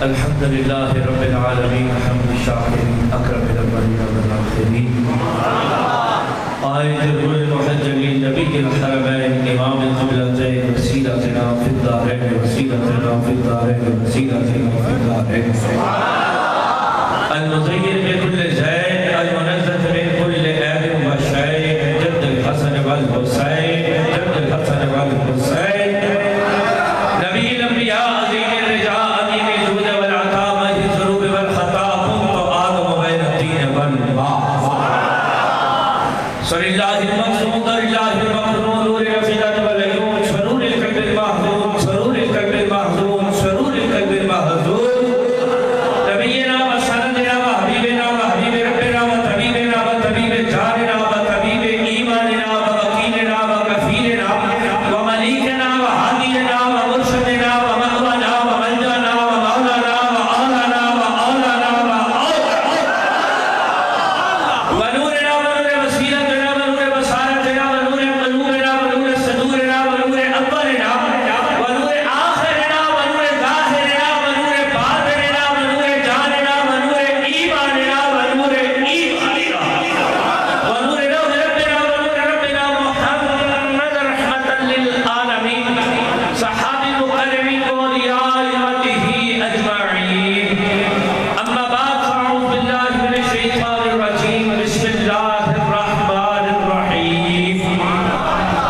الحمد لله رب العالمين حمد الشاكرين أكرم الأولين والآخرين قائد المحجلين نبي الحرمين إمام القبلتين وسيلتنا في الدارين وسيلتنا في الدارين وسيلتنا في الدارين المزين بكل زين المنزه من كل آل وشيء جد الحسن والحسين جد الحسن والحسين نبي الأنبياء عظيم الرجاء عظيم الجود والعطاء مجد الذنوب والخطا كنت آدم بين الدين والماء صلى الله المقصود الله المقرون نور الرفيدات والعيون سرور القلب المحزون سرور القلب المحزون سرور القلب المحزون نبينا وسندنا وحبيبنا وحبيب ربنا وطبيبنا وطبيب جارنا وطبيب ایماننا ووکیلنا وکفیلنا وملیکنا وحادینا ومرشدنا ومأوانا وملجانا ومولانا وآلانا وآلانا ونورنا ونور وسیلتنا ونور بصارتنا ونور قلوبنا ونور صدورنا ونور اولنا ونور آخرنا ونور ظاہرنا ونور باطننا ونور جاننا ونور ایماننا ونور ایماننا ونور روح ربنا ونور ربنا محمد رحمة للعالمين صحابي المقربين وأولياء أمته أجمعين أما بعد فأعوذ بالله من الشيطان الرجيم بسم الله الرحمن الرحيم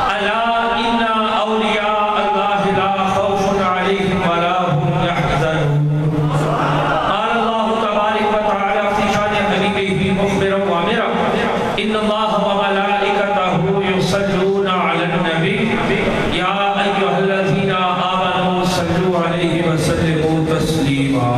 ألا إن أولياء الله لا خوف عليهم ولا هم يحزنون قال الله تبارك وتعالى في شأن حبيبه مخبرا وامرا إن الله وملائكته يصلون على النبي يا أيها الذين آمنوا صلوا عليه وسلموا تسليما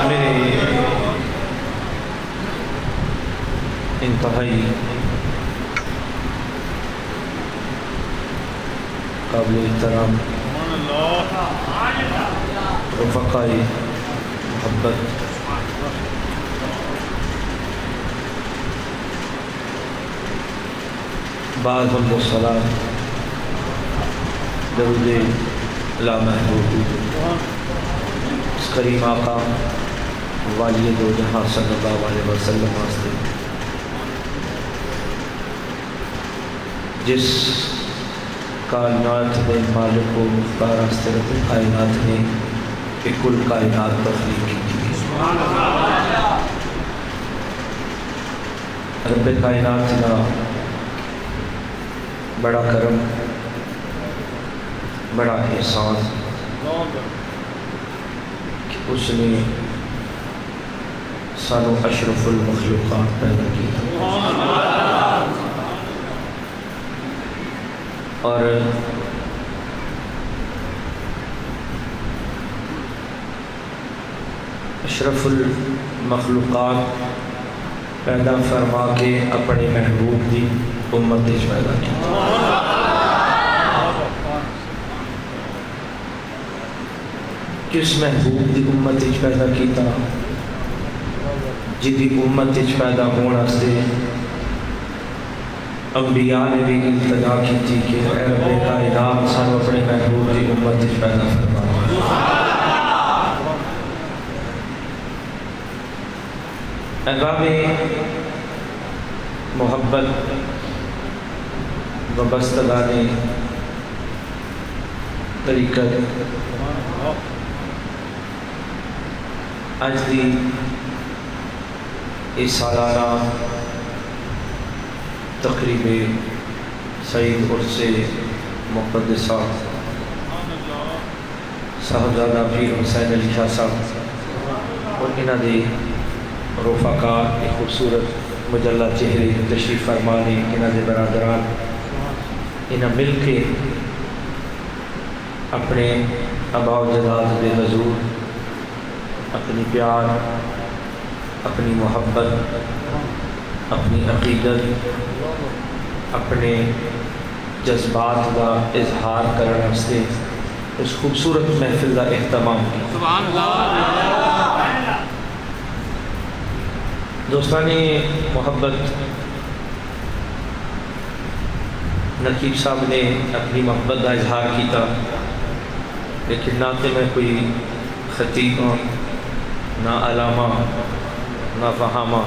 میرے انتہائی قابل احترام رفقائی محبت بعد حمد و صلاة درود لا محبوب اس کریم آقا والی دو جہاں صلی اللہ علیہ وسلم واسطے جس کائنات میں مالک و مختار استرت کائنات نے کہ کل کائنات تخلیق کی رب کائنات کا بڑا کرم بڑا احسان کہ اس نے سانو اشرف المخلوقات پیدا کی اور اشرف المخلوقات پیدا فرما کے اپنے محبوب کی امت پیدا کی کس محبوب کی امت پیدا کیتا جدی امت پیدا ہونا سے انبیاء نے بھی التجا کی تھی کہ اے رب کائنات سانو اپنے محبوب کی امت پیدا فرما احباب محبت وابستگان طریقت اج دی اس سالانہ تقریب سعید عرس مقدسہ صاحبزادہ پیر حسین علی شاہ صاحب اور انہاں دے رفقاء ایک خوبصورت مجلہ چہرے تشریف فرمانے انہاں دے برادران انہاں مل کے اپنے آباء و اجداد دے حضور اپنی پیار اپنی محبت اپنی عقیدت اپنے جذبات کا اظہار کرنے واسطے اس خوبصورت محفل کا اہتمام کیا۔ سبحان اللہ۔ دوستان محبت، نقیب صاحب نے اپنی محبت کا اظہار کیا، لیکن نہ تو میں کوئی خطیب ہوں، نہ علامہ، نہ فہامہ،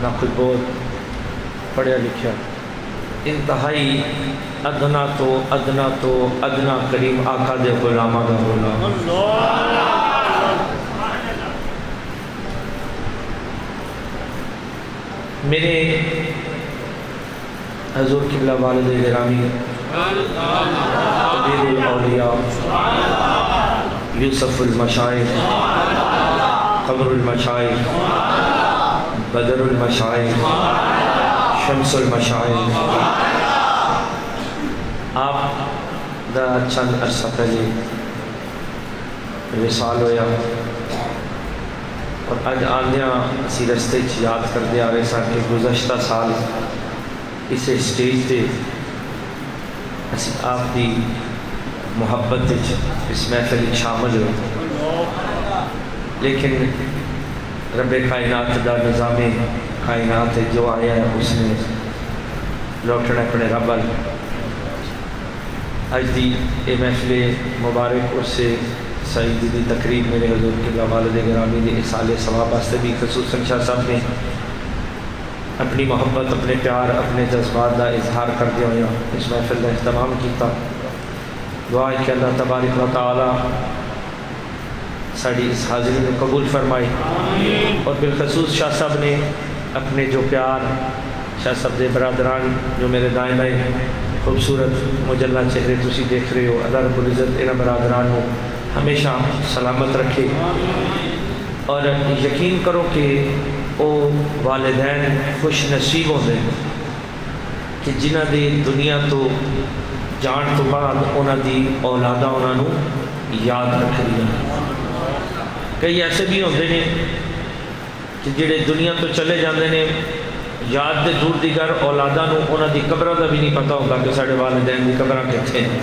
نہ کوئی بہت پڑھیا لکھا، انتہائی ادنا تو ادنا کریم آقا دے غلامہ دا غلام۔ میرے حضور قبلہ والد گرامی کبیر الاولیاء یوسف المشائخ، قمر المشائخ، بدر المشائخ، شمس المشائخ، آپ دا چند عرصہ پہلے وصال ہویا، اور اج آندیاں اسی رستے یاد کرتے آ رہے سن کہ گزشتہ سال اسے اسٹیج تے اسی آپ دی محبت اس محفل شامل ہوئے، لیکن رب کائنات دا نظام کائنات جو آیا ہے اس نے لوٹنا اپنے رب۔ اج دی اے محفل مبارک اس سے سعیدی دی تقریب میرے حضور قبلہ والد گرامی دی اصال ثواب واسطے بھی خصوصاً شاہ صاحب نے اپنی محبت، اپنے پیار، اپنے جذبات کا اظہار کردے ہوئے اس محفل کا اہتمام کیتا۔ دعا ہے کہ اللہ تبارک و تعالی ساری اس حاضری میں قبول فرمائے، اور بالخصوص شاہ صاحب نے اپنے جو پیار، شاہ صاحب دے برادران جو میرے دائیں بائیں خوبصورت مجلہ چہرے تسی دیکھ رہے ہو، اللہ رب العزت انہاں برادران کو ہمیشہ سلامت رکھے، اور یقین کرو کہ وہ والدین خوش نصیب ہوتے ہیں کہ جنہ دی دنیا تو جان تو بعد انہاں دی اولاداں انہاں نو یاد رکھ دیا۔ کئی ایسے بھی ہوتے ہیں کہ جڑے دنیا تو چلے جاندے نے، یاد دے دور دی گھر اولاداں نو انہاں دی قبراں دا بھی نہیں پتہ ہوتا کہ ساڈے والدین دی قبراں کتھے ہیں،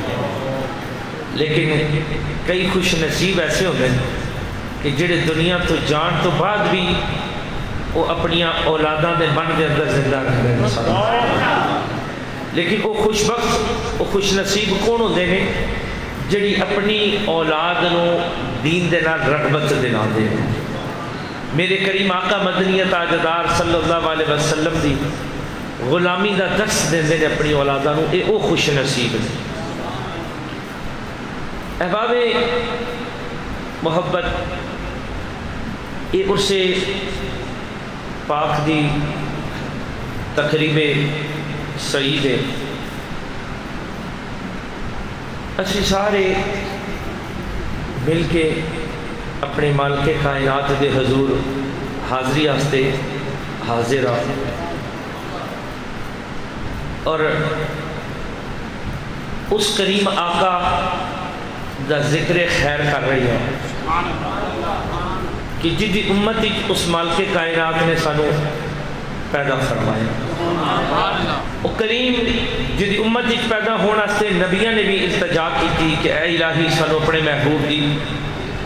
لیکن کئی خوش نصیب ایسے ہوتے ہیں کہ جڑے دنیا تو جان تو بعد بھی وہ اپنی اولاداں دے من دے اندر زندہ رہتے ہیں۔ لیکن وہ خوش بخت، وہ خوش نصیب کون ہوتے ہیں جڑی اپنی اولاد نو دین دے نال رغبت دلا دے۔ میرے کریم آقا مدنی تاجدار صلی اللہ علیہ وسلم دی غلامی دا درس دیندے نے اپنی اولاداں نو، اے او خوش نصیب نے۔ احباب محبت، یہ عرص پاک دی تقریب سعید ہے، اسی سارے مل کے اپنے مالک کائنات دے حضور حاضری آستے حاضر آ، اور اس کریم آقا دا ذکر خیر کر رہی ہے کہ جدی امت اس مالک کائنات نے سانو پیدا فرمایا۔ وہ کریم جدی امت پیدا ہونا سے نبیاں نے بھی التجا کی تھی کہ اے الہی سانو اپنے محبوب دی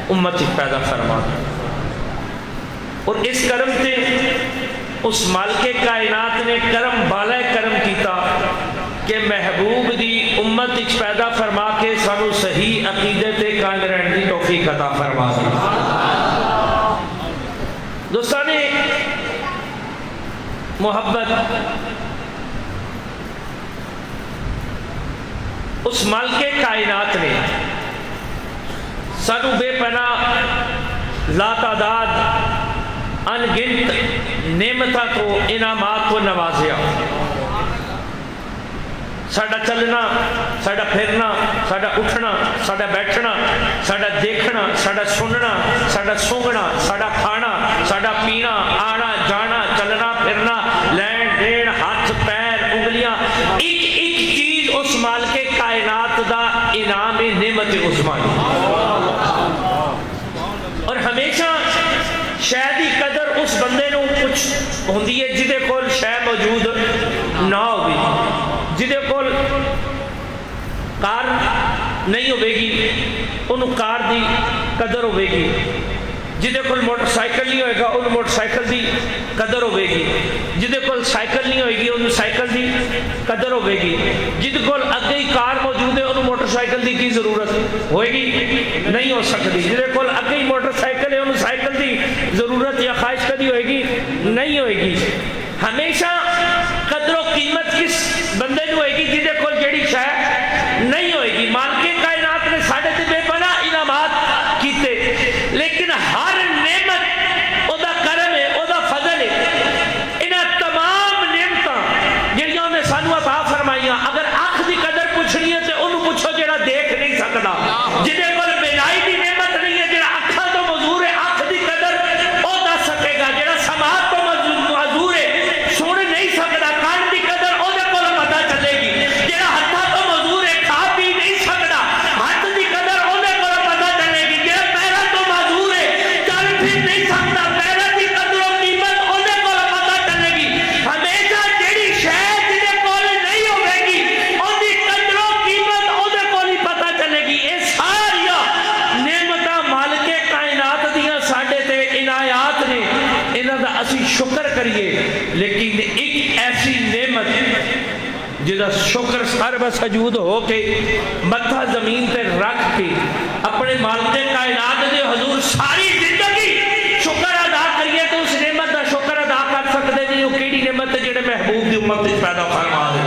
امت پیدا فرما، اور اس کرم سے اس مالک کائنات نے کرم بالا کرم کیتا کہ محبوب دی امت پیدا فرما کے سانو صحیح عقیدے تے قائم رہنے دی توفیق عطا فرما دی۔ دوستان محبت، اس مالک کائنات نے سانو بے پناہ لا تعداد ان گنت نعمتاں تو انعامات کو نوازیا۔ ساڈا چلنا، ساڈا پھرنا، ساڈا اٹھنا، ساڈا بیٹھنا، ساڈا دیکھنا، ساڈا سننا، ساڈا سونگنا، ساڈا کھانا، ساڈا پینا، آنا جانا، چلنا پھرنا، لین دین، ہاتھ پیر انگلیاں، ایک ایک چیز اس مالک کائنات دا انعام نعمت عثمانی، اور ہمیشہ شاید ہی قدر اس بندے نو کچھ ہوندی ہے جدے کول شے موجود نہ ہوگی، جدے کول کار نہیں ہوے گی انہوں کار دی قدر ہوے گی، جدے کول موٹر سائیکل نہیں ہوئے گا انہوں موٹر سائیکل دی قدر ہوے گی، جدے کول سائیکل نہیں ہوئے گی انہوں سائیکل دی قدر ہوے گی، جدے کول اگے ہی کار موجود ہے انہوں موٹر سائیکل دی کی ضرورت ہوئے گی؟ نہیں ہو سکتی۔ جدے کول اگے ہی موٹر سائیکل ہے انہوں سائیکل دی ضرورت یا خواہش کدی ہوئے گی؟ نہیں ہوئے گی۔ ہمیشہ قدر و قیمت کس بندے نو ہوئے گی جدے کول جڑی شے نہیں ہوئے گی۔ مالک کائنات نے ساڑھے تے بے پناہ انعامات کیتے، لیکن ہر نعمت او دا کرم ہے، او دا فضل ہے۔ انہاں تمام نعمتاں جڑیاں نے سانو عطا فرمائیاں، اگر اکھ دی قدر پوچھنی ہے تے انہوں پوچھو جڑا دیکھ نہیں سکدا، جدے کول بینائی دی نعمت نہیں ہے، جڑا اکھاں تو معذور ہے اکھ دی قدر او دس سکے گا، جڑا سماعت تو معذور ہے سن نہیں سکدا کان دی قدر او دے کول پتہ چلے گی، جڑا ہتھاں تو معذور ہے کھا پی نہیں سکدا ہاتھ دی قدر او دے کول پتہ چلے گی، جڑا پیراں تو معذور ہے چل پھر نہیں سکدا پیراں دی قدر و قیمت او دے کول پتہ چلے گی۔ ہمیشہ جڑی شے جدے کول نہیں ہوے گی او دی قدر و قیمت او دے کول ہی پتہ چلے گی۔ اے ساریاں نعمتاں مالک کائنات دیاں ساڈے تے عنایات نے، انہاں دا اسی شکر کریے، لیکن ایک ایسی نعمت جدا شکر سر بسجود ہو کے متھا زمین تے رکھ کے اپنے مالک کائنات دے حضور ساری زندگی شکر ادا کریے تو اس نعمت دا شکر ادا کر سکتے جی وہ کیڑی نعمت ہے جڑے محبوب دی امت وچ پیدا فرما دے۔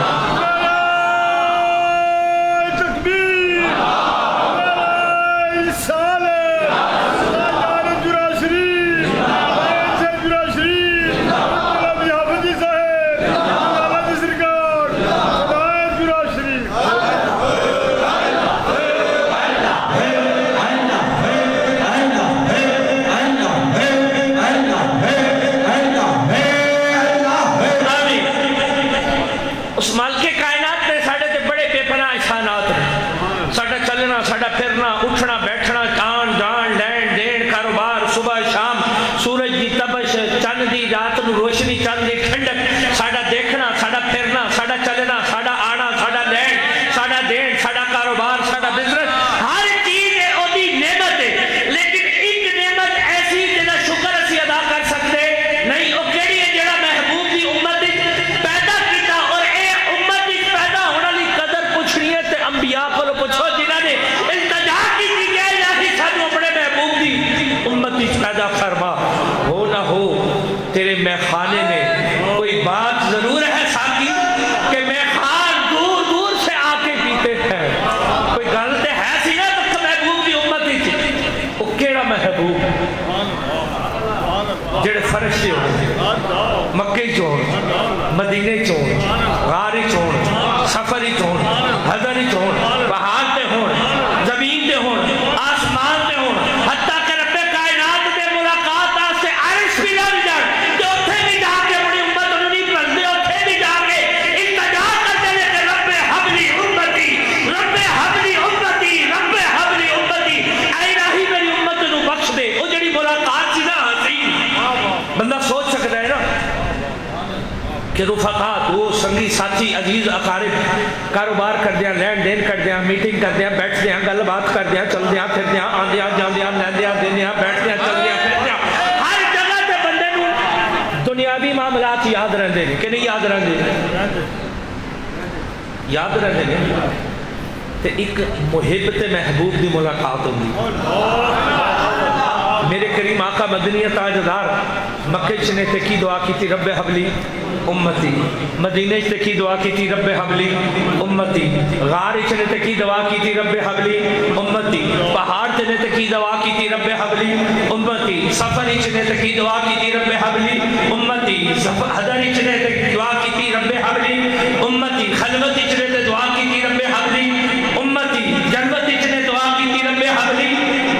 اس مالک کائنات نے ساڑھے تے بڑے بے پناہ احسانات ہیں، ساڑھا چلنا، ساڑھا پھرنا، اٹھنا بیٹھنا، کان جان لین دین کاروبار، صبح شام، سورج دی تبش، چند دی رات نو روشنی، چند دی ٹھنڈک، ساڑھا دیکھنا، ساڑھا پھرنا، ساڑھا چلنا، ساڑھا آنا، ساڑھا لین، ساڑھا دین، ساڑھا کاروبار، ساڑھا بزنس، ہر چیز ہے او دی نعمت ہے، لیکن ایک نعمت ایسی جنہا شکر اسی ادا کر سکتے نہیں، او کیڑی ہے جڑا محبوب دی امت پیدا کیتا، اور اے امت دی پیدا ہونا لی قدر پوچھنی ہے تے انبیاء کو پوچھو جنہاں نے التجا کی تھی کہ الہی سانو اپنے محبوب دی امت دی پیدا فرما، ہو نہ ہو تیرے میخانے میں کوئی بات ضرور ہے ساتھی کہ میخان دور دور سے آ کے پیتے ہیں، کوئی گل تے ہے سی نا تو محبوب دی امت دی وہ کیڑا محبوب جڑے فرشتے ہوں مکے چون مدینے چون غاری چون سفری چون حضری چون پہاڑ تے ہون زمین تے ہون آسمان تے ہون حتیٰ کہ رب کائنات دے ملاقات آستے عرش بھی لگ جائے تو اتھے بھی جا کے بڑی امت انہوں نہیں پڑھتے، اتھے بھی جا کے التجا کرتے لے کہ رب حبلی امتی رب حبلی امتی رب حبلی امتی، اے الہی میری امت نو بخش دے۔ وہ جڑی ملاقات سی نا حسین بندہ سوچ سکتا ہے نا کہ رفقا دو سنگی ساتھی عزیز اقارب کاروبار کر دیا، لین دین کر دیا، میٹنگ کر دیا، بیٹھ دیا، گل بات کر دیا، چل دیا پھر دیا، آن دیا جان دیا، لین دیا دین دیا، بیٹھ دیا چل دیا پھر دیا، ہر جگہ تے بندے نو دنیاوی معاملات یاد رہندے نے کہ نہیں یاد رہندے؟ یاد رہندے نے تے ایک محب تے محبوب دی ملاقات ہوندی۔ میرے کریم آقا مدنی تاجدار مکے چنے تے کی دعا کی تھی رب حبلی امتی، مدینے تے کی دعا کی تھی رب حبلی امتی، غار چنے تے کی دعا کی تھی رب حبلی امتی، پہاڑ چنے تے کی دعا کی تھی رب حبلی امتی، سفر چنے تے کی دعا کی تھی رب حبلی امتی، حضر چنے تے دعا کی تھی رب حبلی امتی، خلوت چنے تے دعا کی تھی رب حبلی امتی، جنت چنے دعا کی تھی رب حبلی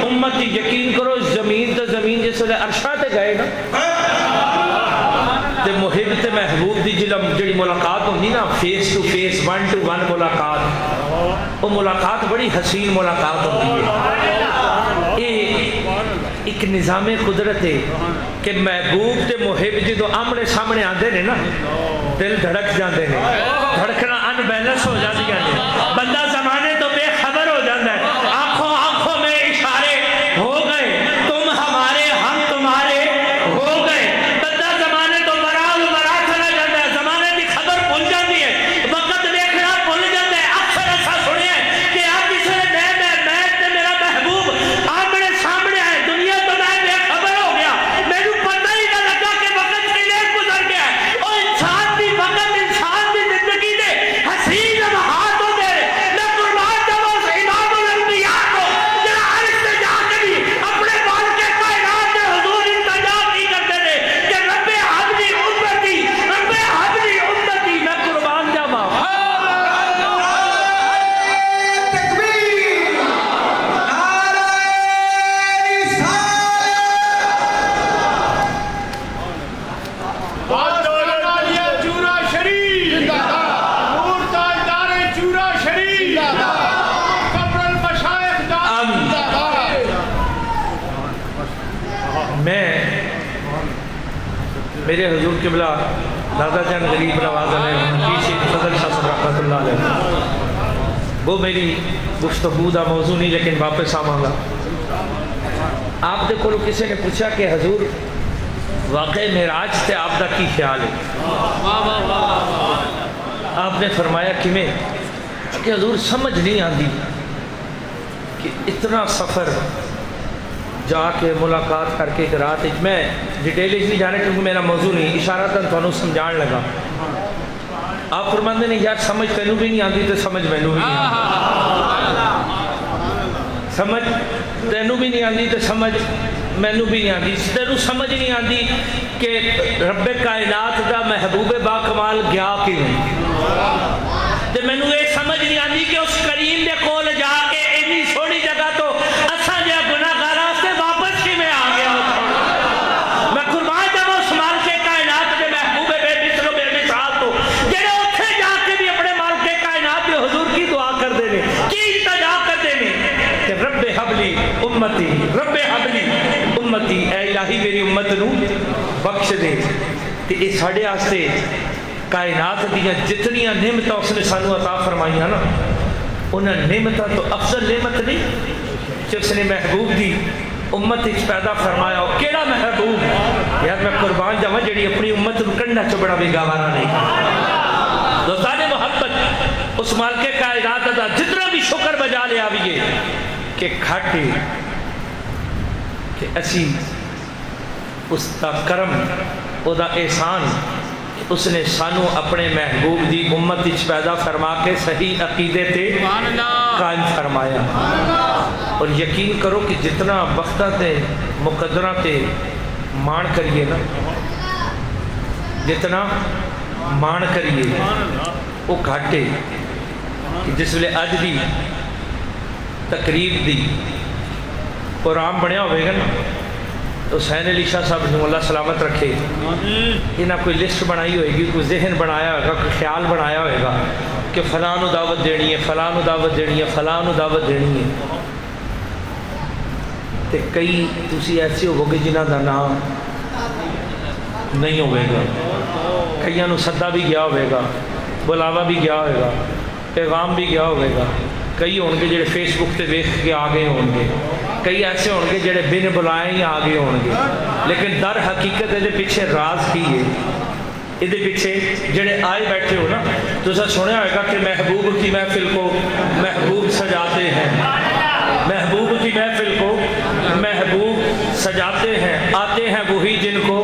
امتی۔ یقین کرو زمین تے زمین جس ویلے عرشاں تے گئے نا تے محب تے محبوب دی جڑی ملاقات ہوندی نا face to face one to one ملاقات، وہ ملاقات بڑی حسین ملاقات ہوندی ہے۔ ایک نظام قدرت ہے کہ محبوب تے محب جدو آمنے سامنے آندے نے نا دل دھڑک جاندے نے، دھڑکنا ان بیلنس ہو جاتی ہیں، بندہ زمانے تو بے خبر ہو جاتا ہے، آنکھوں آنکھوں میں اشارے ہو گئے، تم ہمارے ہم تمہارے ہو گئے، بندہ زمانے تو مرال چلا جاتا ہے، زمانے کی خبر بھول جاتی ہے، وقت دیکھنا بھول جاتا ہے۔ اکثر ایسا سنیا ہے کہ آپ کسی نے میں تے میرا محبوب آمنے سامنے ہے، دنیا تو میں بے خبر ہو گیا، میرے پتہ ہی نہ لگا کہ وقت کلے گزر گیا ہے۔ اور انسان بھی وقت انسان بھی زندگی دے حسین لمحات ہو گئے، میں قربان جاؤں اس امام الانبیاء کو جہاں ہر التجا کے بھی اپنے مالک کائنات کے حضور التجا کی کرتے تھے کہ رب حبلی امتی، رب حبلی امتی، میں قربان جاؤں۔ میرے حضور قبلہ دادا جان غریب نواز علیہ پیشی فضل شاہ صاحب رحمۃ اللہ علیہ، وہ میری گفتگو دا موضوع نہیں لیکن واپس آواں گا۔ آپ دے کولو کسی نے پوچھا کہ حضور واقع معراج تے آپ دا کی خیال ہے؟ آپ نے فرمایا کیویں کہ حضور سمجھ نہیں آندی کہ اتنا سفر جا کے ملاقات کر کے رات میں ڈیٹیل نہیں جانے کیونکہ میرا موضوع نہیں، اشارتاً تھانوں سمجھان لگا۔ آپ فرماندے نے یار سمجھ تینوں بھی نہیں آندی تو سمجھ مینوں بھی نہیں آندی، سمجھ تینوں بھی نہیں آندی تو سمجھ مینوں بھی نہیں آندی، تینوں سمجھ نہیں آندی کہ رب کائنات دا محبوب با کمال گیا کیوں، تے مینوں یہ سمجھ نہیں آندی کہ اس کریم دے کول جا کے اتنی سونی جگہ تو اساں جے گناہگاراں سے واپس کی میں آ گیا۔ میں قربان جاواں اس مالک کائنات دے محبوب بے مثل و بے مثال تو جڑے اوتھے جا کے بھی اپنے مالک کائنات دے حضور کی دعا کردے نے، کی التجا کردے نے کہ رب حبلی امتی، رب حبلی امتی، اے الہی میری امت نو بخش دے۔ تے اے ساڈے واسطے کائنات دیاں جتنیاں نعمتاں اس نے سانو عطا فرمائیاں نا، انہاں نعمتاں تو افضل نعمت نہیں کہ اس نے محبوب دی امت اچ پیدا فرمایا۔ کیڑا محبوب یار میں قربان جاواں جڑی اپنی امت نو کنڈا چبڑا بھی گوارا نہیں۔ دوستان محبت اس مالک کائنات دا جتنا بھی شکر بجا لے آویے کہ کھاٹے کہ اسی اس دا کرم او دا احسان اس نے سانو اپنے محبوب دی امت اچ پیدا فرما کے صحیح عقیدے تے قائم فرمایا۔ اور یقین کرو کہ جتنا وقتہ تے مقدرہ تے مان کریے نا، جتنا مان کریے وہ گھاٹے کہ جس ویلے اج دی تقریب دی پروگرام بنیا ہوئے گا نا تو حسین علی شاہ صاحب نے اللہ سلامت رکھے، انہاں کوئی لسٹ بنائی ہوئے گی، کوئی ذہن بنایا ہوئے گا، کوئی خیال بنایا ہوئے گا کہ فلاں نو دعوت دینی ہے، فلاں نو دعوت دینی ہے، فلاں نو دعوت دینی ہے۔ تے کئی تسی ایسے ہو گے جنہاں دا نام نہیں ہوئے گا، کئیاں نو صدا بھی گیا ہوئے گا، بلاوا بھی گیا ہوئے گا، پیغام بھی گیا ہوئے گا، کئی ہون گے جڑے فیس بک تے دیکھ کے آگے ہون گے، کئی ایسے ہون گے جڑے بن بلائیں ہی آگے ہون گے، لیکن در حقیقت دے پیچھے راز کی ہے، ادھے پیچھے جڑے آئے بیٹھے ہو نا تو سا سنے ہوئے گا کہ محبوب کی محفل کو محبوب سجاتے ہیں، محبوب کی محفل کو محبوب سجاتے ہیں، آتے ہیں وہی جن کو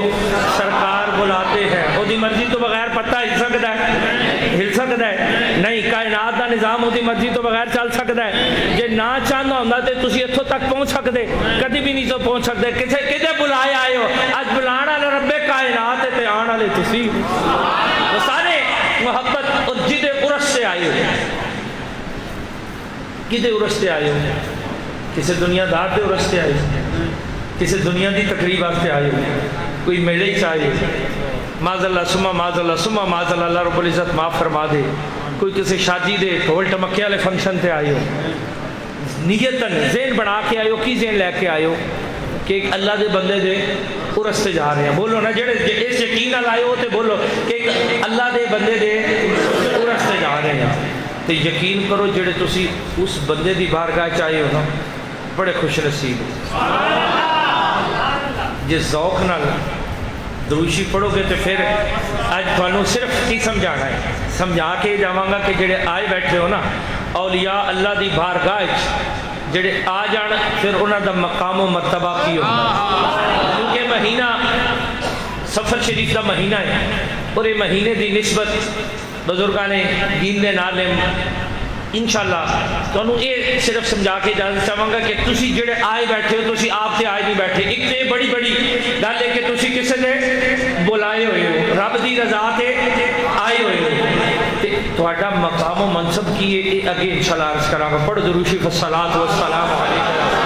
سرکار بلاتے ہیں۔ وہ دی مرضی تو بغیر پتہ ہل سکتا ہے نہیں، کائنات دا نظام وہ دی مرضی تو بغیر چل سکتا ہے، جے نہ چاہنا ہوندہ تے تسی اتھوں تک پہنچ سکتے، کدی بھی نہیں تو پہنچ سکتے۔ کدے بلائے آئے ہو، اج بلان والے رب کائنات تے آن والے تسی وہ سارے محبت اور جدے عرش سے آئے ہو، کدے عرش سے آئے ہو، کسی دنیا دار دے عرش سے آئے ہو، کسی دنیا دی تقریب واسطے آئے ہو، کوئی میلے ہی چاہیے، معاذ اللہ سما معاذ اللہ سما معاذ اللہ، اللہ رب العزت معاف فرما دے، کوئی کسی شادی دے ڈھول ٹمکے والے فنکشن تے آئے ہو، نیتاً ذہن بنا کے آئے ہو، کی ذہن لے کے آئے ہو کہ ایک اللہ دے بندے دے عرس سے جا رہے ہیں. بولو نا جڑے اس یقین نال آئے ہو تے بولو کہ ایک اللہ دے بندے دے عرس سے جا رہے ہیں. تے یقین کرو جڑے تسی اس بندے دی بارگاہ چاہے ہو نا بڑے خوش نصیب ہو. جس ذوق نال دروشی پڑھو گے تو پھر اج تھانوں صرف کی سمجھانا ہے, سمجھا کے جاواں گا کہ جڑے آئے بیٹھے ہو نا اولیاء اللہ دی بارگاہ جڑے آ جان پھر انہاں دا مقام و مرتبہ کی ہوگا. کیونکہ مہینہ سفر شریف دا مہینہ ہے اور یہ مہینے دی نسبت بزرگان دین دے نال انشاءاللہ تو یہ صرف سمجھا کے اجازت چاہوں گا کہ تسی جڑے آئے بیٹھے ہو تسی آپ تے آئے نہیں بیٹھے. ایک تے بڑی بڑی گل ہے کہ تسی کسے نے بلائے ہوئے ہو, رب دی رضا تے آئے ہوئے ہو, تے تہاڈا مقام و منصب کی ہے یہ اگے انشاءاللہ عرض کراں گا. پڑھ درود شریف الصلاۃ والسلام علیکم.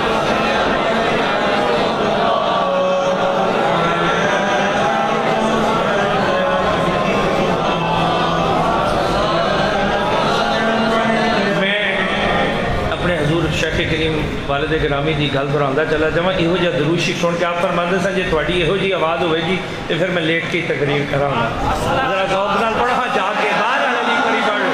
شیخ کریم والد گرامی دی گل دہراؤندا چلا جاواں. یہو جہا درود شریف سن کے آپ فرماندے سن جے تہاڈی یہو جی آواز ہوئے گی تو پھر میں لیٹ کے تقریر کراں گا. ذرا ذوق نال پڑھا جا کے باہر والے دی کری پڑھ.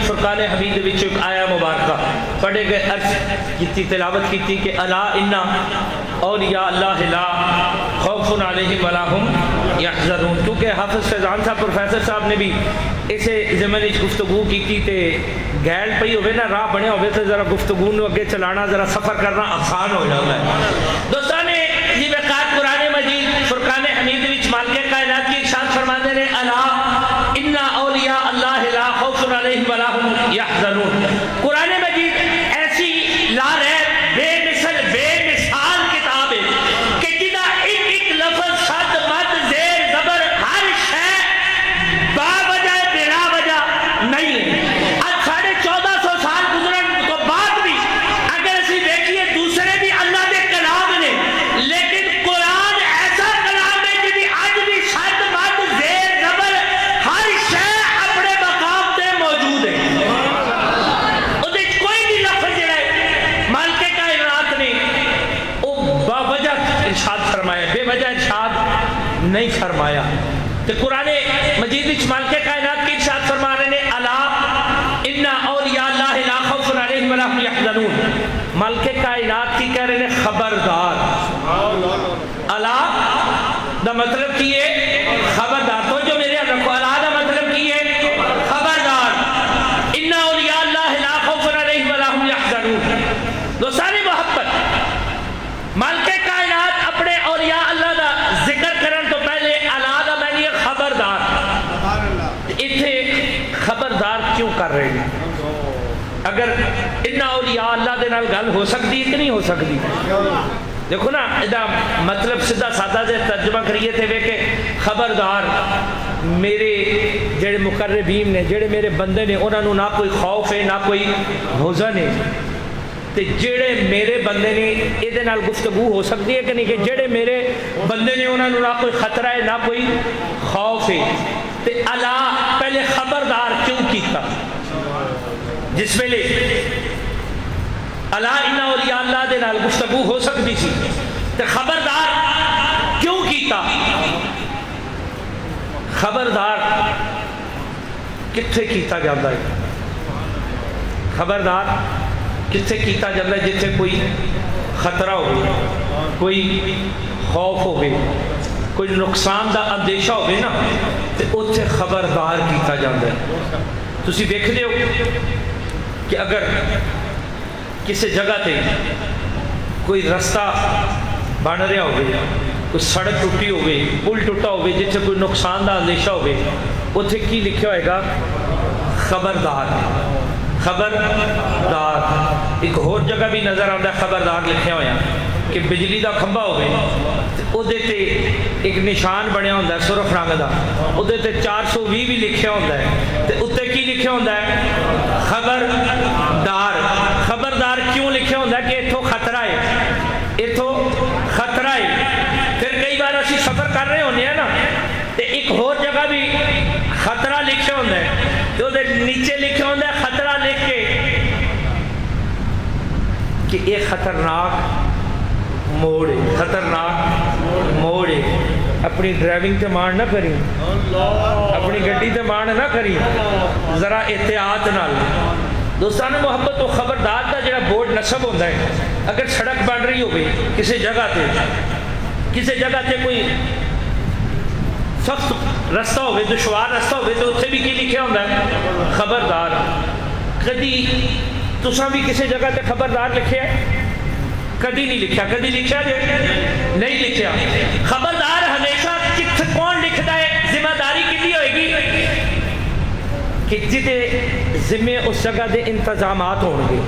فرقان حمید وچ ایک آیا مبارکہ پڑھے گئے عرض کی تلاوت کی کہ الا ان اولیاء اللہ لا خوف علیہم ولا هم یحزنون. کیونکہ حافظ فیضان صاحب پروفیسر صاحب نے بھی اسے ضمن وچ گفتگو کی تے گیل پئی ہوئے نا راہ بنے ہوئے تو ذرا گفتگو نو اگے چلانا ذرا سفر کرنا آسان ہو جاتا ہے. دوستان یہ وقات قرآن مجید فرقان حمید وچ مالک کائنات کی ارشاد فرماتے ہیں الا ان اولیاء اللہ لا خوف علیہم ولا هم یحزنون. قرآن مجید ایسی لا رہے بے مثال کتاب ہے کہ جدا ایک ایک لفظ صد مد زیر زبر ہر شے با وجہ بلا وجہ نہیں ہے. آج 1450 سال گزرن تو بعد بھی اگر اسی دیکھیے دوسرے بھی اللہ دے کلام نے, لیکن قرآن ایسا کلام ہے جی آج بھی صد مد زیر زبر ہر شے اپنے مقام تے موجود ہے. بے وجہ ارشاد نہیں فرمایا. تو قرآن مجید وچ مالک کائنات کی ارشاد فرما رہے ہیں الا ان اولیاء اللہ لا خوف علیہم ولا هم یحزنون. مالک کائنات کی کہہ رہے ہیں خبردار. الا دا مطلب کی ہے خبردار. تو جو میرے رکھو الا دا مطلب کی ہے خبردار. ان اولیاء اللہ لا خوف علیہم ولا هم یحزنون. دوستانی محبت مالک کائنات اپنے اولیاء اللہ دا ذکر کرن تو پہلے الا دا معنی خبردار. اتھے خبردار کیوں کر رہے ہیں؟ اگر ان اولیاء اللہ دے نال گل ہو سکتی ہے کہ نہیں ہو سکتی؟ دیکھو نا ادا مطلب سیدھا سادہ دے ترجمہ کریے تھے کہ خبردار میرے جڑے مقربین نے جڑے میرے بندے نے انہاں نو نہ کوئی خوف ہے نہ کوئی حزن ہے. تے جڑے میرے بندے نے یہ نال گفتگو ہو سکتی ہے کہ نہیں کہ جڑے میرے بندے نے انہوں نے نہ کوئی خطرہ ہے نہ کوئی خوف ہے. تے الا پہلے خبردار کیوں کیتا؟ جس ویلے الا ان اولیاء اللہ دے نال گفتگو ہو سکتی سی تے خبردار کیوں کیتا؟ خبردار کتھے کیتا جاتا ہے؟ خبردار کتھے کیتا جاتا ہے جتھے کوئی خطرہ ہوئے, کوئی خوف ہوئے, کوئی نقصان دا اندیشہ ہوئے نا تے اتھے خبردار کیتا جاتا ہے. تسی دیکھ دے ہو کہ اگر کسی جگہ تے کوئی رستہ بن رہا ہوئے, کوئی سڑک ٹوٹی ہوئے, پل ٹوٹا ہوئے جتھے کوئی نقصان دا اندیشہ ہوئے, اتھے کی لکھا ہوئے گا خبردار. خبردار ایک اور جگہ بھی نظر آتا ہے خبردار لکھے ہوئے ہیں. کہ بجلی دا کھمبا ہوئے ادھے تے ایک نشان بنیا ہوتا ہے سرخ رنگ دا، ادھے تے 420 بھی لکھیا ہوتا ہے، تے اتنے کی لکھیا ہوتا ہے خبردار۔ خبردار کیوں لکھیا ہوتا ہے کہ اتھوں خطرہ ہے، اتھوں خطرہ ہے۔ پھر کئی بار اسی سفر کر رہے ہونے ہیں نا، تے ایک اور جگہ بھی خطرہ لکھیا ہوتا ہے، تو ادھے نیچے لکھیا ہوتا ہے خطرہ لکھ کے کہ ایک خطرناک موڑ ہے، خطرناک موڑ ہے۔ اپنی ڈرائیونگ تے مان نہ کری، اپنی گڈی تے مان نہ کری، ذرا احتیاط نال۔ دوستانو محبت و خبردار دا جڑا بورڈ نصب ہوتا ہے، اگر سڑک بن رہی ہوگی کسی جگہ تے کوئی سخت رستہ ہوگی، دشوار رستہ ہوگی، تو اتنے بھی کی لکھیا ہوتا ہے خبردار۔ کدی تساں بھی کسی جگہ تے خبردار لکھیا ہے؟ کدی نہیں لکھیا، کدی لکھیا جے نہیں لکھیا۔ خبردار ہمیشہ کون لکھتا ہے؟ ذمہ داری کتنی ہوئے گی کہ جدے ذمے اس جگہ دے انتظامات ہون گے،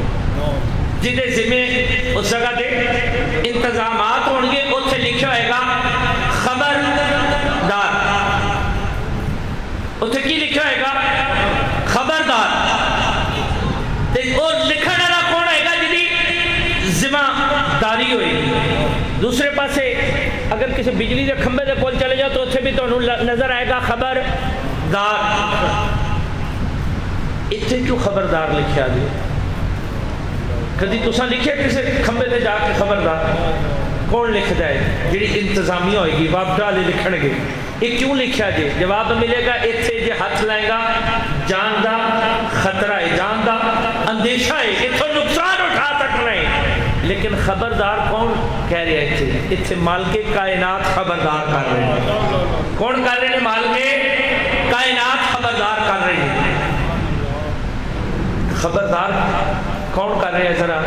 جدے ذمے اس جگہ دے انتظامات ہون گے، اتنے لکھیا ہوئے گا خبردار۔ اتنے کی لکھیا ہوئے گا خبردار۔ اور لکھن والا کون ہوئے گا جدی ذمہ داری ہوئے گی۔ دوسرے پاسے اگر کسی بجلی کے کھمبے کے کول چلے جاؤ تو اتنے بھی تمہیں نظر آئے گا خبردار۔ اتنے کیوں خبردار لکھیا جی؟ کدی تساں لکھیا کسی کھمبے تے جا کے خبردار؟ کون لکھتا ہے؟ جڑی انتظامیہ ہوئے گی وابڈا والے لکھن گے، یہ کیوں لکھیا جی؟ جواب ملے گا اتنے جی ہاتھ لائے گا جان دا خطرہ ہے، جان دا اندیشہ ہے، اتوں نقصان اٹھا سکنا ہے۔ لیکن خبردار کون کہہ رہے ہیں؟ اتنے مالک کائنات خبردار کر رہے ہیں۔ کون کر رہے ہیں؟ مالک کائنات خبردار کر رہے ہیں۔ خبردار کون کر رہے ہیں؟ ذرا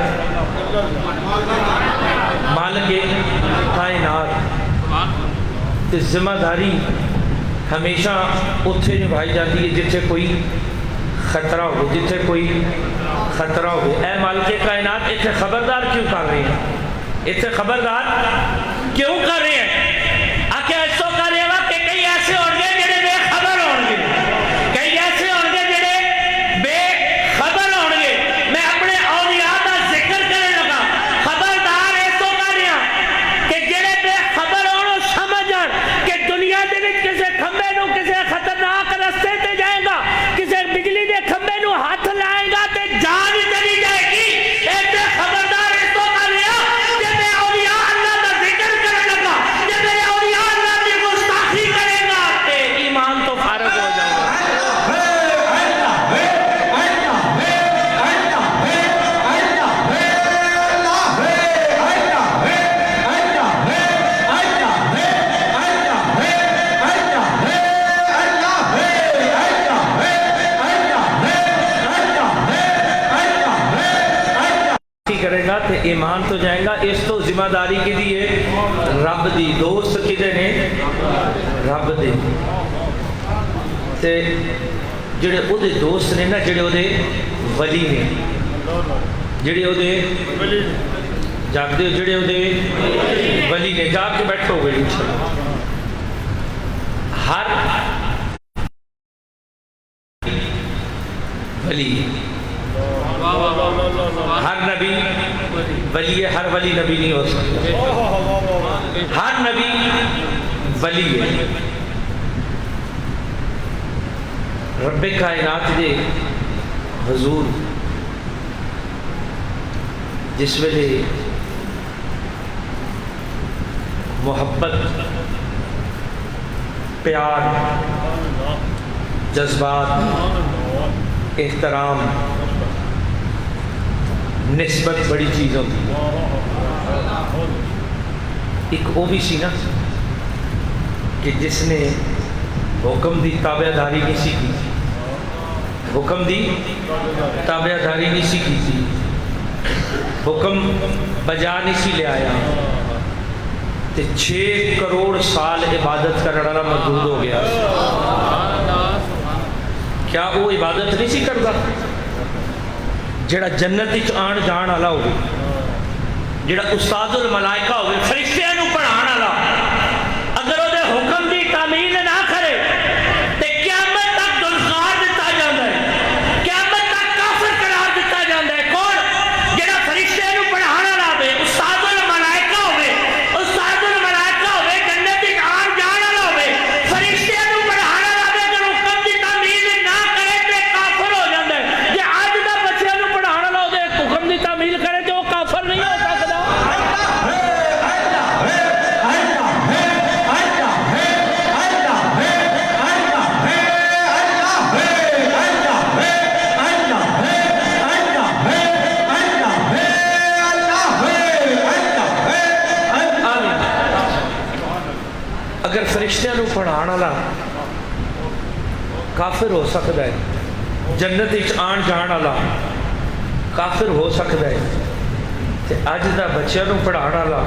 مالک کائنات۔ ذمہ داری ہمیشہ اتنے نبھائی جاتی ہے جتنے کوئی خطرہ ہو، جتنے کوئی خطرہ ہو۔ اے مالک کائنات اتنے خبردار کیوں کر رہے ہیں؟ اتنے خبردار کیوں کر رہے ہیں؟ آکے ایسو کر رہے ہیں کہ کئی ایسے ہوں گے جڑے بے خبر ہوں گے، کئی ایسے ہوں گے جڑے بے خبر ہوں گے۔ میں اپنے اولیاء کا ذکر کرنے لگا، خبردار ایسو کر رہے ہیں کہ جڑے بے خبر ہوں سمجھ جان کہ دنیا دے وچ کسے کھمبے نو کسے خطرناک رستے تے جائے گا، کسے بجلی دے کھمبے نو ہاتھ لائے گا تے جان ہی چلی جائے گی۔ ایسے خبردار ایسو کر رہے ہیں کہ میں اولیاء اللہ کا ذکر کرنے لگا، کہ میں اولیاء اللہ کی گستاخی کرے گا تے ایمان تو فارغ ہو جائے گا۔ کرے گا تے ایمان تو جائے گا۔ اس تو ذمہ داری کی دی ہے رب دی، دوست کدے نے؟ رب دے۔ تے جڑے او دے دوست نے نا، جڑے او دے ولی نے، جڑے او دے جاگ دے، جڑے او دے ولی نے، جاگ کے بیٹھو گے انشاءاللہ۔ ہر ولی، ہر نبی ولی ہے، ہر ولی نبی نہیں ہو سکتا۔ ہر نبی ولی ہے۔ رب کائنات دے حضور جس ویلے محبت، پیار، جذبات، احترام، نسبت بڑی چیز ہوتی ہے۔ ایک وہ بھی سی نا کہ جس نے حکم دی تابع داری نہیں سیکھی، حکم دی تابع داری نہیں سیکھی تھی، حکم بجا نہیں سی لے آیا، تے 6 کروڑ سال عبادت کرنے والا مردود ہو گیا۔ کیا وہ عبادت نہیں سی کرتا؟ جڑا جنت وچ آن جان والا ہوگی، جڑا استاد الملائکہ ہوئے فرشتیاں نو پڑھان والا اگر وہ دے حکم دی تعمیل نہ کرے تے قیامت تک دلخار دیتا جاتا ہے، قیامت تک کافر قرار دیتا جاتا ہے۔ کون؟ جڑا فرشتیاں نو پڑھان والا ہوئے، استاد الملائکہ ہوئے، استاد الملائکہ ہوئے، جنت وچ آن جان والا ہوئے، فرشتیاں نو پڑھان والا ہوئے، اگر حکم دی تعمیل نہ کرے تے کافر ہو جاتا ہے۔ جے اج دا بچیاں نو پڑھان والا ہوئے حکم دی تعمیل کرے تے وہ کافر نہیں ہو سکتا۔ اگر فرشتیاں نو پڑھان والا کافر ہو سکتا ہے، جنت وچ آن جان والا کافر ہو سکتا ہے، تے اج دا بچیاں نو پڑھان والا،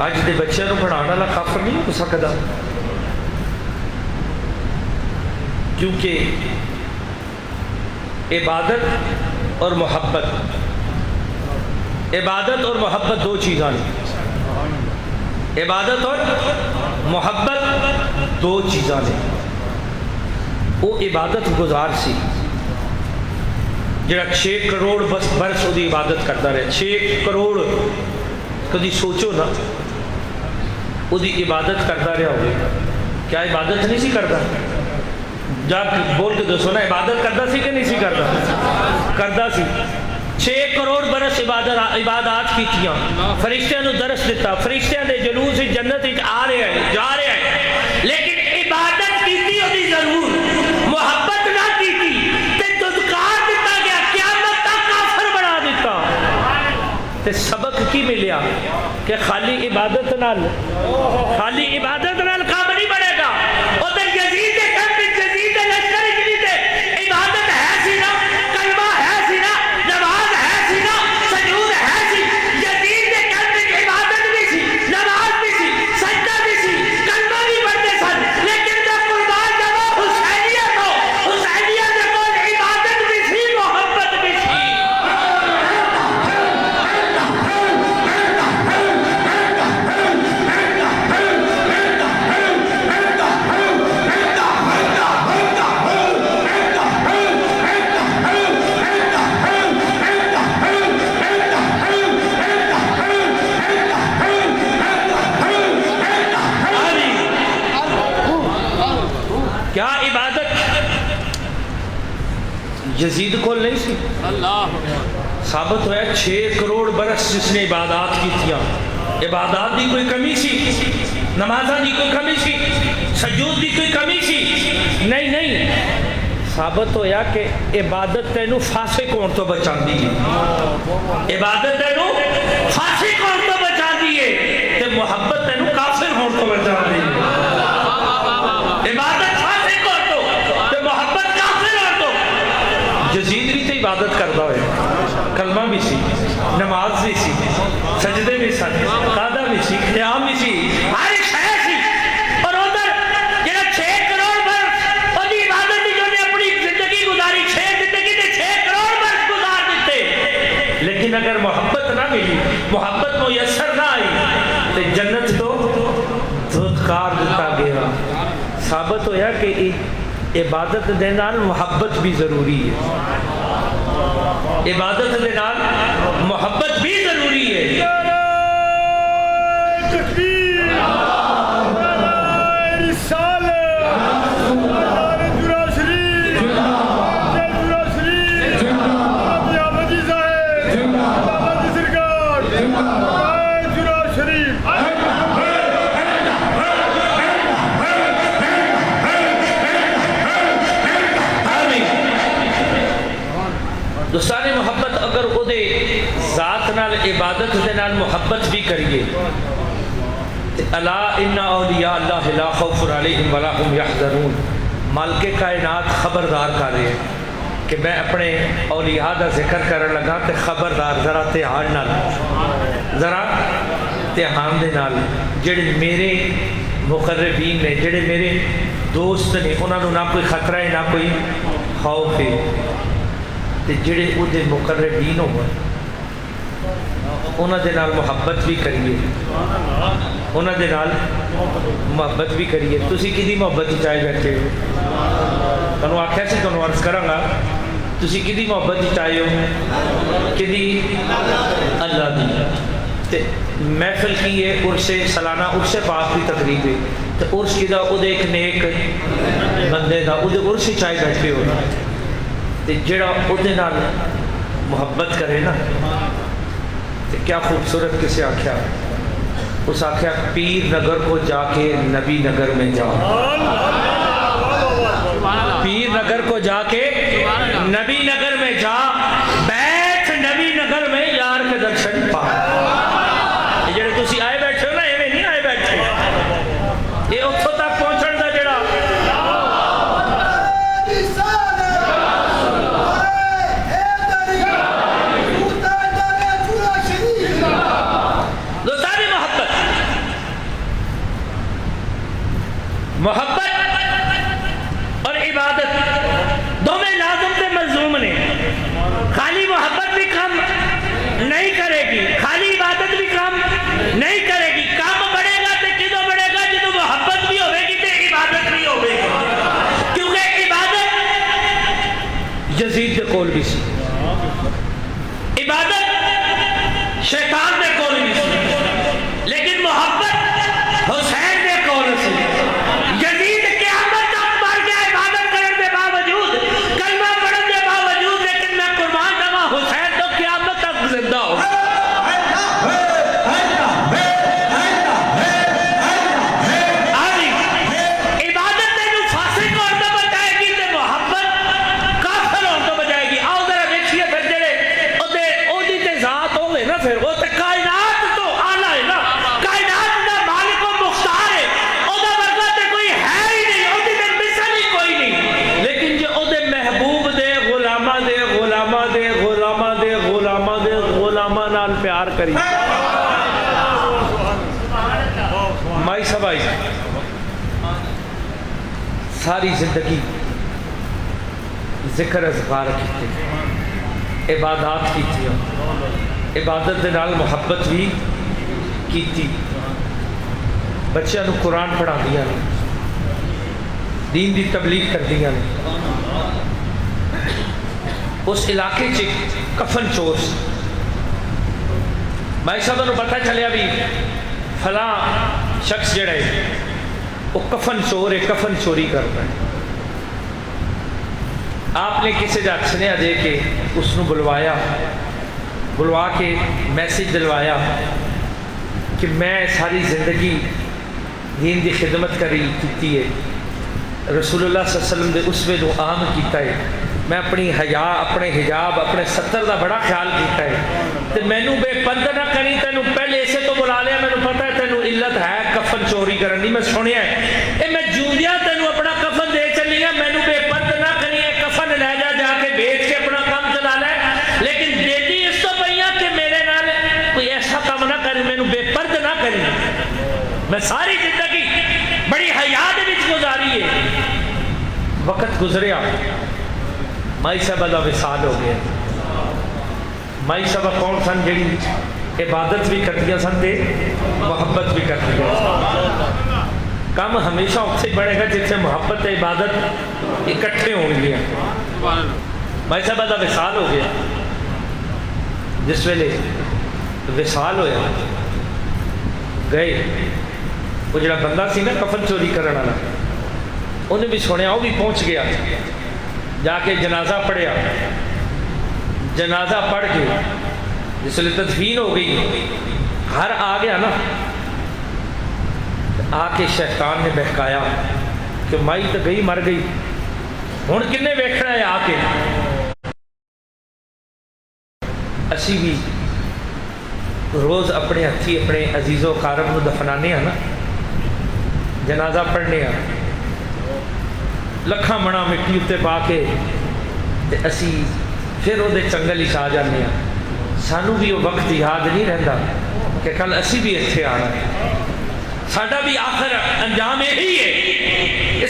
اج دے بچیاں نو پڑھان والا کافر نہیں ہو سکتا، کیونکہ عبادت اور محبت، عبادت اور محبت دو چیزاں ہیں۔ عبادت اور محبت دو چیزاں ہیں۔ وہ عبادت گزار سی جڑا 6 کروڑ برس وہ عبادت کرتا رہے، 6 کروڑ کدی سوچو نا، وہ عبادت کرتا رہا ہوئے، کیا عبادت نہیں سی کرتا؟ جا بول کے دسو نا، عبادت کرتا سی کہ نہیں سی کرتا؟ کرتا سی۔ 6 کروڑ برس عبادات کیتیاں، فرشتیاں نو درس دیتا، فرشتیاں دے جلوس جنت آ رہے ہیں، جا رہے ہیں، لیکن عبادت کیتی ہوتی ضرور، محبت نہ کیتی تے دھتکار دیتا گیا، قیامت تک کافر بنا دیتا۔ تے سبق کی ملیا کہ خالی عبادت نال کام نہیں بڑھے گا۔ ادھر یزید کے گھر میں یزید لشکر اجلی تے عبادت ہے سی نا، کلمہ ہے سی نا، نماز ہے سی نا، سجود ہے سی، یزید کے گھر میں عبادت بھی سی، نماز بھی سی، سجدہ بھی سی، کلمہ بھی پڑھتے سن، لیکن جب قربان جاوا حسینیہ کو، حسینیہ کے کول عبادت بھی سی، محبت بھی سی۔ کیا عبادت یزید کو نہیں سی؟ ثابت ہوا 6 کروڑ برس جس نے عبادات کی تھیا، عبادات دی کوئی کمی سی؟ نمازاں دی کوئی کمی سی؟ سجود دی کوئی کمی سی؟ نہیں، ثابت ہویا کہ عبادت تینو فاسق ہون تو بچاندی ہے، عبادت تینو فاسق ہون تو بچاندی ہے، تے محبت تینو کافر ہون تو بچاندی ہے۔ عبادت فاسق ہون تو تے محبت کافر ہون تو۔ یزید بھی تے عبادت کرتا ہوئے، کلمہ بھی سی، نماز بھی سی، سجدے بھی سی، قادہ بھی سی، قیام بھی سی، ہر ایک شے سی، اور ادھر جڑا 6 کروڑ برس اودی عبادت دی جو نے اپنی زندگی گزاری، 6 زندگی دے 6 کروڑ برس گزار دیتے، لیکن اگر محبت نہ ملی، محبت میسر نہ آئی تو جنت تو دھتکار دیتا گیا۔ ثابت ہویا کہ عبادت دے نال محبت بھی ضروری ہے، عبادت دے نال محبت بھی ضروری ہے۔ دوستان محبت اگر او دے ذات نال عبادت دے نال محبت بھی کریے، الا ان اولیاء اللہ لا خوف علیہم ولا هم یحزنون، مالک کائنات خبردار کر رہے ہیں کہ میں اپنے اولیاء دا ذکر کرنے لگا تے خبردار ذرا دھیان دے نال جڑے میرے مقربین نے، جڑے میرے دوست نے، انہاں نو نہ کوئی خطرہ ہے نہ کوئی خوف ہے، تے جڑے او دے مقربین ہون انہاں دے نال محبت بھی کریے، انہاں دے نال محبت بھی کریے۔ تسی کدی محبت چاہے بیٹھے ہو؟ تنوں آکھیا سی تنوں عرض کراں گا، تسی کدی محبت چاہے ہو؟ کدی اللہ دی۔ تے محفل کی ہے عرس سالانہ عرس پاک کی تقریب ہے، تے عرس کی دا او دے ایک نیک بندے دا او دے عرس چاہے بیٹھے ہو، تے جڑا او دے نال محبت کرے نا، تے کیا خوبصورت کسے آکھیا، اس آکھیا پیر نگر کو جا کے نبی نگر میں جا، پیر نگر کو جا کے نبی نگر میں جا، بیٹھ نبی نگر میں یار کے درشن پا۔ یہ جڑے تسی آئے بیٹھے ہو نا، ایویں نہیں آئے بیٹھے، یہ اتھوں تک پہنچن دا جڑا محبت اور عبادت دونوں لازم تے ملزوم نے۔ خالی محبت بھی کام نہیں کرے گی، خالی عبادت بھی کام نہیں کرے گی۔ کام بڑھے گا تے کدوں بڑھے گا؟ جدوں محبت بھی ہوے گی تے عبادت بھی ہوے گی، کیونکہ عبادت یزید دے کول بھی سی، عبادت شیطان دے کول بھی سی، لیکن محبت حسین دے کول سی۔ پیار کری مائی صاحب آئی ساری زندگی ذکر اذکار کیتے، عبادات کیتی، عبادت دے نال محبت بھی کیتی، بچیاں نو قرآن پڑھا دیا، دین دی تبلیغ کر دیا۔ اس علاقے چ کفن چور سی، بھائی صاحب نے پتہ چلیا بھی فلاں شخص جڑا ہے وہ کفن چور ہے، کفن چوری کرتا ہے۔ آپ نے کسی دا سنیا دے کے اس نو بلوایا، بلوا کے میسیج دلوایا کہ میں ساری زندگی دین دی خدمت کیتی ہے، رسول اللہ صلی اللہ علیہ وسلم دے اسوے نو عام کیتا ہے، میں اپنی حیا، اپنے حجاب، اپنے ستر دا بڑا خیال کیتا ہے، تے مینوں بے پرد نہ کری، تینوں پہلے اسے تو بلا لیا، مینوں پتہ ہے تینوں علت ہے کفن چوری کرن دی، میں سنیا ہے اے میں جوندیاں تینوں اپنا کفن دے چلی ہاں، مینوں بے پرد نہ کری، اے کفن لے جا، جا کے بیچ کے اپنا کام چلا لے، لیکن دیدی اس تو پئیاں کہ میرے نال کوئی ایسا کام نہ کری، مینوں بے پرد نہ کری۔ میں ساری زندگی بڑی حیا دے وچ گزاری ہے، وقت گزریا، مائی صاحبہ دا وصال ہو گیا۔ مائی صاحبہ کون سن؟ جڑی عبادت بھی کرتی سن تے محبت بھی کرتی سن۔ کام ہمیشہ اتنے بڑھے گا جتنے محبت تے عبادت اکٹھے ہو گیا۔ مائی صاحبہ دا وصال ہو گیا، جس ویلے وصال ہویا گئے، وہ جڑا بندہ سی نا کفن چوری کرنے والا، انہیں بھی سنیا، وہ بھی پہنچ گیا، جا کے جنازہ پڑھیا، جنازہ پڑھ کے جس لئے تدفین ہو گئی، گھر آ گیا نا، آ کے شیطان نے بہکایا کہ مائی تو گئی مر گئی، ہن کنے ویکھنا ہے آ کے۔ اسی بھی روز اپنے ہتھی اپنے عزیز و قارب نو دفنانے ہیں نا، جنازہ پڑھنے ہیں، لکھاں منا مٹی اتنے پا کے اسی پھر وہ چنگل ہی آ جانے ہیں۔ سانو بھی وہ وقت یاد نہیں رہتا کہ کل اسی بھی اتنے آنا ہے، ساڈا بھی آخر انجام یہی ہے۔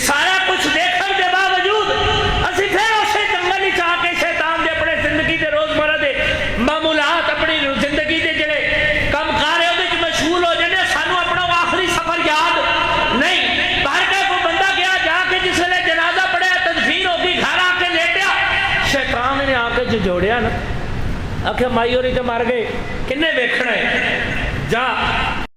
سارا کچھ دیکھنے کے باوجود اسی پھر اسے جنگل ہی آ کے شیطان دے اپنے زندگی دے روزمرہ دے معمولات، اپنی زندگی دے جڑے جوڑیا نا، آخیا مائی ہوری تو مر گئے، کنے ویکھنا ہے، جا